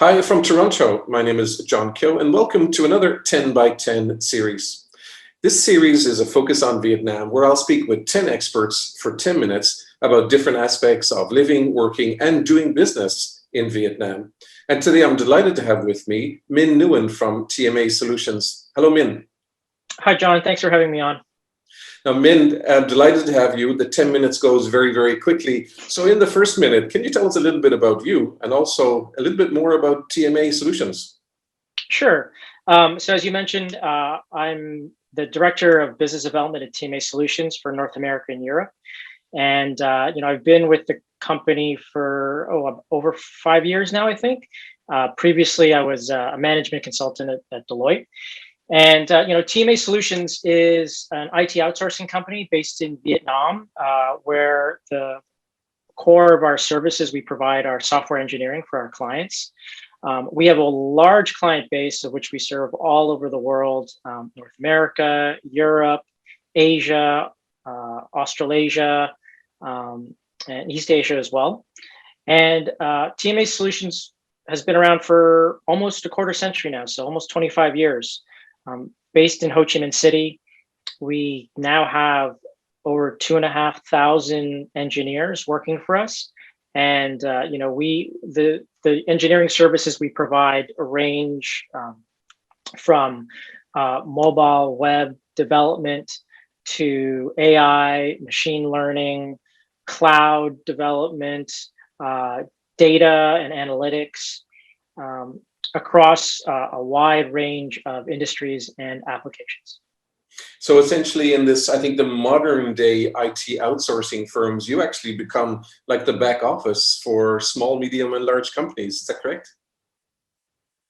Hi from Toronto. My name is John Kyo, and welcome to another 10 by 10 series. This series is a focus on Vietnam, where I'll speak with 10 experts for 10 minutes about different aspects of living, working, and doing business in Vietnam. And today I'm delighted to have with me Minh Nguyen from TMA Solutions. Hello, Minh. Hi, John. Thanks for having me on. Now, Minh, I'm delighted to have you. The 10 minutes goes very, very quickly. So in the first minute, can you tell us a little bit about you and also a little bit more about TMA Solutions? Sure. So as you mentioned, I'm the Director of Business Development at TMA Solutions for North America and Europe. And, I've been with the company for over 5 years now, I think. Previously, I was a management consultant at Deloitte. And TMA Solutions is an IT outsourcing company based in Vietnam, where the core of our services we provide are software engineering for our clients. We have a large client base of which we serve all over the world: North America, Europe, Asia, Australasia, and East Asia as well. And TMA Solutions has been around for almost a quarter century now, so almost 25 years. Based in Ho Chi Minh City, we now have over 2,500 engineers working for us, and the engineering services we provide range from mobile web development to AI, machine learning, cloud development, data and analytics. Across a wide range of industries and applications. So essentially in this, I think the modern day IT outsourcing firms, you actually become like the back office for small, medium, and large companies. Is that correct?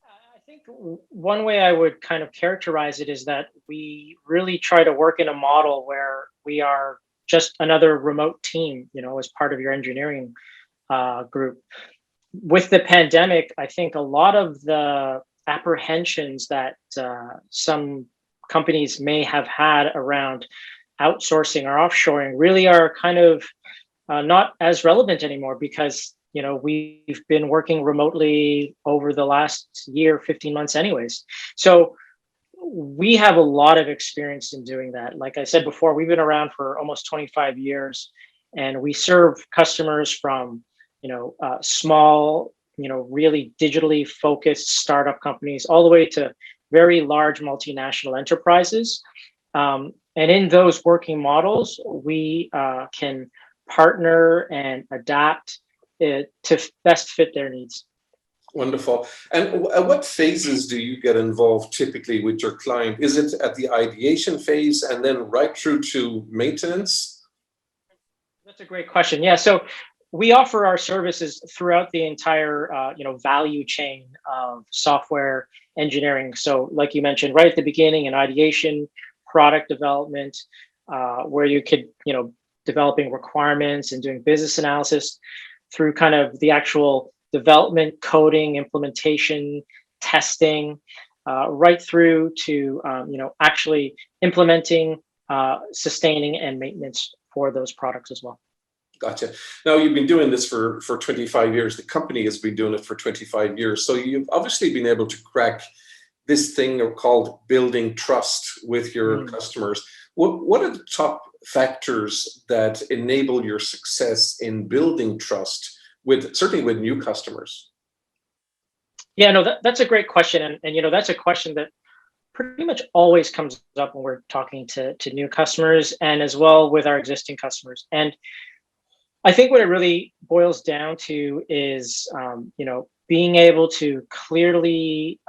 I think one way I would kind of characterize it is that we really try to work in a model where we are just another remote team, as part of your engineering group. With the pandemic, I think a lot of the apprehensions that some companies may have had around outsourcing or offshoring really are kind of not as relevant anymore, because we've been working remotely over the last year, 15 months anyways. So we have a lot of experience in doing that. Like I said before, we've been around for almost 25 years, and we serve customers from small, really digitally focused startup companies, all the way to very large multinational enterprises. And in those working models, we can partner and adapt it to best fit their needs. Wonderful. And at what phases do you get involved typically with your client? Is it at the ideation phase and then right through to maintenance? That's a great question. Yeah. So we offer our services throughout the entire, value chain of software engineering. So, like you mentioned, right at the beginning, in ideation, product development, where you could, developing requirements and doing business analysis, through kind of the actual development, coding, implementation, testing, right through to, actually implementing, sustaining, and maintenance for those products as well. Gotcha. Now, you've been doing this for 25 years. The company has been doing it for 25 years. So you've obviously been able to crack this thing called building trust with your customers. What are the top factors that enable your success in building trust certainly with new customers? Yeah, no, that's a great question. And that's a question that pretty much always comes up when we're talking to new customers, and as well with our existing customers. And I think what it really boils down to is, being able to clearly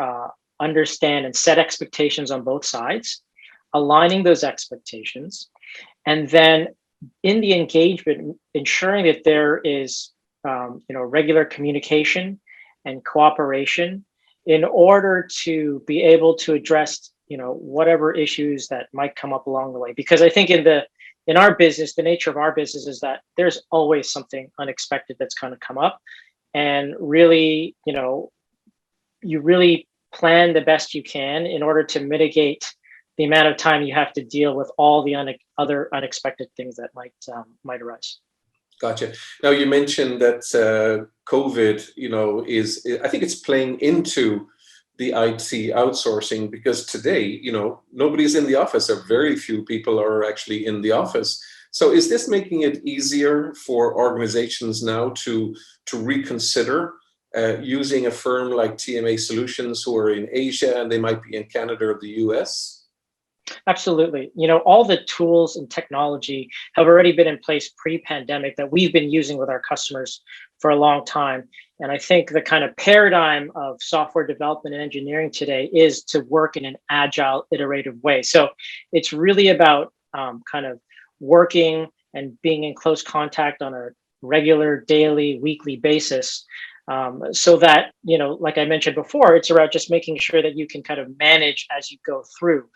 understand and set expectations on both sides, aligning those expectations, and then in the engagement, ensuring that there is, regular communication and cooperation in order to be able to address, whatever issues that might come up along the way. Because I think in our business, the nature of our business is that there's always something unexpected that's going to come up. And really, you really plan the best you can in order to mitigate the amount of time you have to deal with all the other unexpected things that might arise. Gotcha. Now, you mentioned that COVID, is, I think it's playing into the IT outsourcing, because today, nobody's in the office, or very few people are actually in the office. So is this making it easier for organizations now to reconsider using a firm like TMA Solutions, who are in Asia and they might be in Canada or the US? Absolutely. All the tools and technology have already been in place pre-pandemic that we've been using with our customers for a long time. And I think the kind of paradigm of software development and engineering today is to work in an agile, iterative way. So it's really about kind of working and being in close contact on a regular, daily, weekly basis. So that, like I mentioned before, it's about just making sure that you can kind of manage as you go through.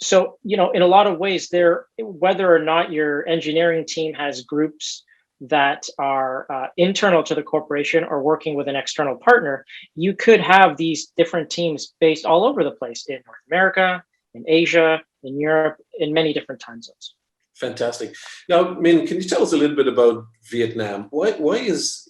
So, in a lot of ways, whether or not your engineering team has groups that are internal to the corporation or working with an external partner, you could have these different teams based all over the place, in North America, in Asia, in Europe, in many different time zones. Fantastic. Now, Min, can you tell us a little bit about Vietnam? Why is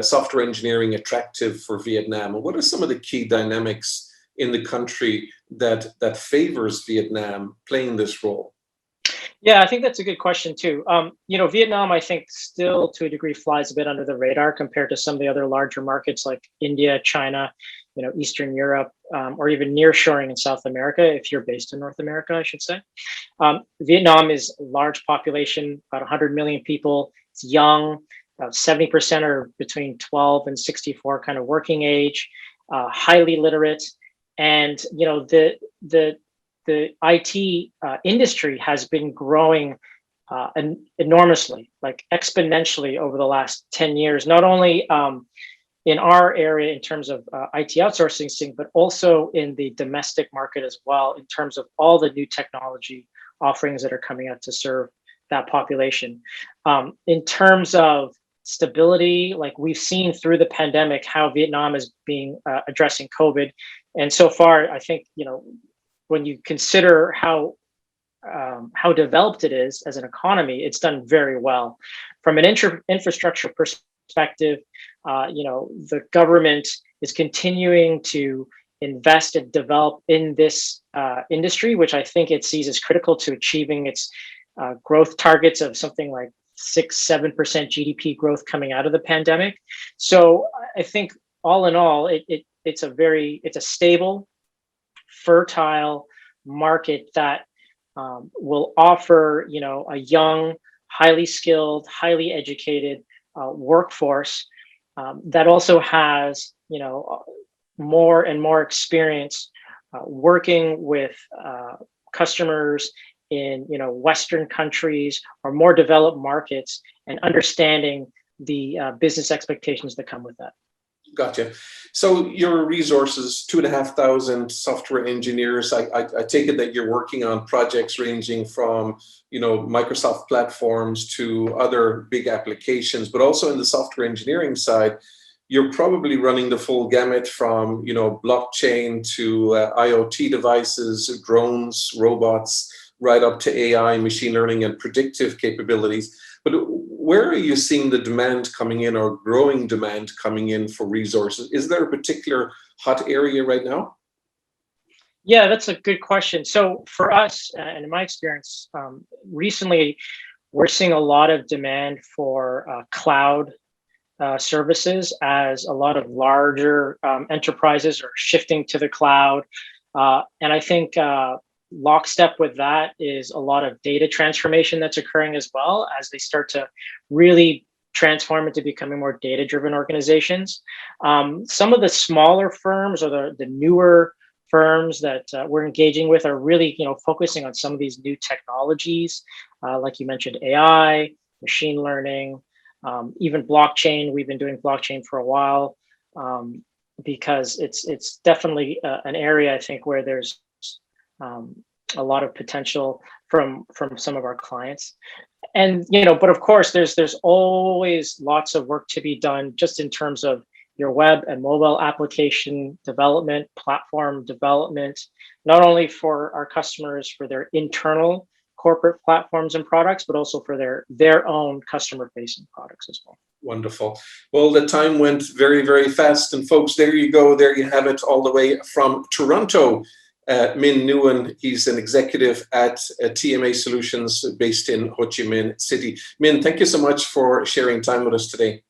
software engineering attractive for Vietnam? And what are some of the key dynamics in the country that favors Vietnam playing this role? Yeah, I think that's a good question too. Vietnam, I think, still to a degree flies a bit under the radar compared to some of the other larger markets like India, China, Eastern Europe, or even nearshoring in South America, if you're based in North America, I should say. Vietnam is a large population, about 100 million people. It's young. About 70% are between 12 and 64 kind of working age, highly literate. And the IT industry has been growing enormously, like exponentially over the last 10 years, not only in our area in terms of IT outsourcing, but also in the domestic market as well, in terms of all the new technology offerings that are coming out to serve that population. In terms of stability, like we've seen through the pandemic, how Vietnam is being addressing COVID. And so far, I think, when you consider how developed it is as an economy, it's done very well. From an infrastructure perspective, the government is continuing to invest and develop in this industry, which I think it sees as critical to achieving its growth targets of something like 6-7% GDP growth coming out of the pandemic. So I think all in all, it's a stable, fertile market that will offer, a young, highly skilled, highly educated workforce that also has, more and more experience working with customers in, Western countries or more developed markets, and understanding the business expectations that come with that. Gotcha. So your resources, 2,500 software engineers. I take it that you're working on projects ranging from, Microsoft platforms to other big applications, but also in the software engineering side, you're probably running the full gamut from, blockchain to IoT devices, drones, robots, right up to AI, machine learning, and predictive capabilities. But where are you seeing the demand coming in, or growing demand coming in for resources? Is there a particular hot area right now? Yeah, that's a good question. So for us, and in my experience, recently, we're seeing a lot of demand for cloud services, as a lot of larger enterprises are shifting to the cloud. And I think lockstep with that is a lot of data transformation that's occurring as well, as they start to really transform into becoming more data-driven organizations. Some of the smaller firms, or the newer firms that we're engaging with, are really, focusing on some of these new technologies, like you mentioned, AI, machine learning, even blockchain. We've been doing blockchain for a while, because it's definitely an area, I think, where there's a lot of potential from some of our clients. And but of course, there's always lots of work to be done, just in terms of your web and mobile application development, platform development, not only for our customers for their internal corporate platforms and products, but also for their own customer-facing products as well. Wonderful. Well, the time went very, very fast. And folks, there you go. There you have it, all the way from Toronto. Minh Nguyen, he's an executive at TMA Solutions based in Ho Chi Minh City. Minh, thank you so much for sharing time with us today.